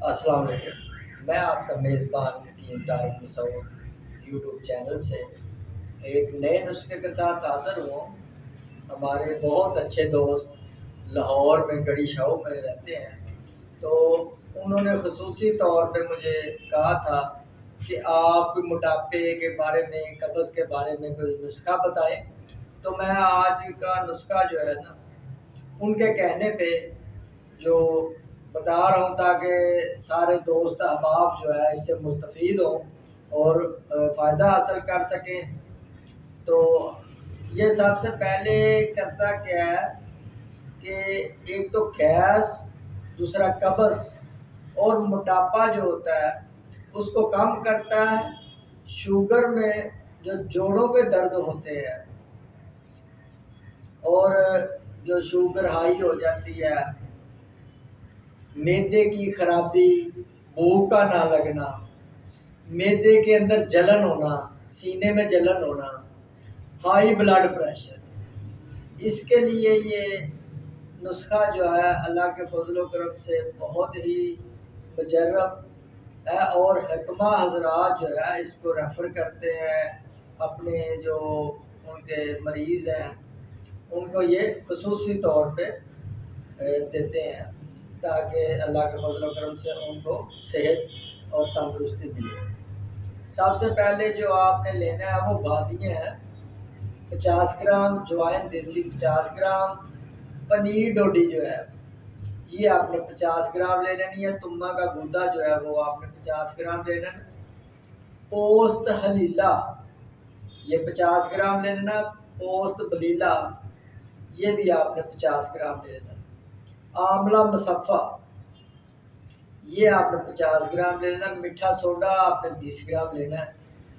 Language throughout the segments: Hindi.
अस्सलाम वालेकुम। मैं आपका मेज़बान हकीम तारिक मसूद यूट्यूब चैनल से एक नए नुस्खे के साथ हाज़िर हुआ हूँ। हमारे बहुत अच्छे दोस्त लाहौर में गड़ी शाह में रहते हैं, तो उन्होंने ख़ुसूसी तौर पे मुझे कहा था कि आप मोटापे के बारे में, कब्ज़ के बारे में कोई नुस्खा बताएं। तो मैं आज का नुस्खा जो है ना, उनके कहने पे जो बता रहा हूँ ताकि सारे दोस्त अहबाब जो है इससे मुस्तफ़ीद हों और फ़ायदा हासिल कर सकें। तो ये सबसे पहले करता क्या है कि एक तो गैस, दूसरा कब्ज़ और मोटापा जो होता है उसको कम करता है। शुगर में जो जोड़ों के दर्द होते हैं और जो शुगर हाई हो जाती है, मैदे की खराबी, भूख का ना लगना, मैदे के अंदर जलन होना, सीने में जलन होना, हाई ब्लड प्रेशर, इसके लिए ये नुस्खा जो है अल्लाह के फजल व करम से बहुत ही मुजर्रब है और हकमा हजरात जो है इसको रेफ़र करते हैं अपने जो उनके मरीज़ हैं उनको ये खसूसी तौर पे देते हैं ताकि अल्लाह के फजल व करम से उनको सेहत और तंदुरुस्ती मिले। सबसे पहले जो आपने लेना है वो बादियाँ हैं। 50 ग्राम अजवाइन देसी, 50 ग्राम पनीर डोडी जो है ये आपने 50 ग्राम ले लेनी है। तुम्मा का गूदा जो है वो आपने 50 ग्राम ले लेना। पोस्त हलीला ये 50 ग्राम ले लेना। पोस्त बलीला ये भी आपने 50 ग्राम ले लेना। आंवला मुसफ़ा ये आपने 50 ग्राम ले लेना। मीठा सोडा आपने 20 ग्राम लेना है।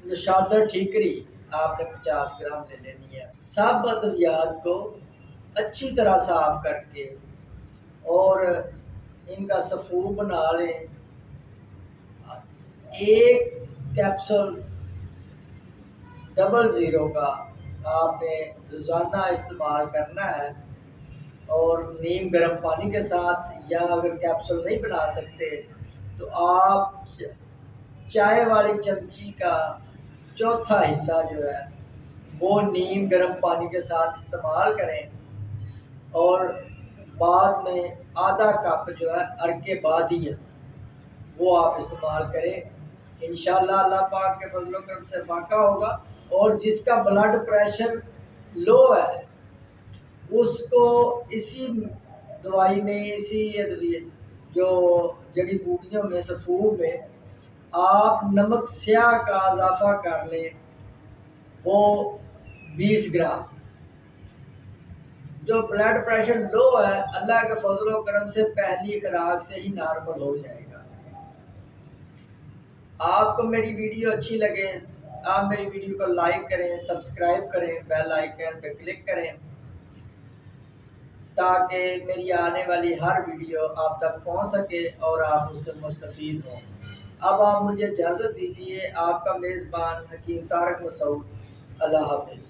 निशादर ठीकरी आपने 50 ग्राम ले लेनी है। सब अद्वियात को अच्छी तरह साफ करके और इनका सफ़ूर बना लें। एक कैप्सूल 00 का आपने रोज़ाना इस्तेमाल करना है और नीम गर्म पानी के साथ, या अगर कैप्सूल नहीं बना सकते तो आप चाय वाली चमची का चौथा हिस्सा जो है वो नीम गर्म पानी के साथ इस्तेमाल करें और बाद में आधा कप जो है अरके बादियाँ वो आप इस्तेमाल करें। इंशाअल्लाह अल्लाह पाक के फजल व करम से फ़ाका होगा। और जिसका ब्लड प्रेशर लो है उसको इसी दवाई में, इसी जो जड़ी बूटियों में, सफ़ूर में आप नमक स्याह का इजाफ़ा कर लें, वो 20 ग्राम। जो ब्लड प्रेशर लो है अल्लाह के फजल व करम से पहली खुराक से ही नॉर्मल हो जाएगा। आपको मेरी वीडियो अच्छी लगे, आप मेरी वीडियो को लाइक करें, सब्सक्राइब करें, बेल आइकन पे क्लिक करें ताकि मेरी आने वाली हर वीडियो आप तक पहुंच सके और आप उससे मुस्तफ़ीद हों। अब आप मुझे इजाज़त दीजिए। आपका मेज़बान हकीम तारिक मसूद। अल्लाह हाफ़िज़।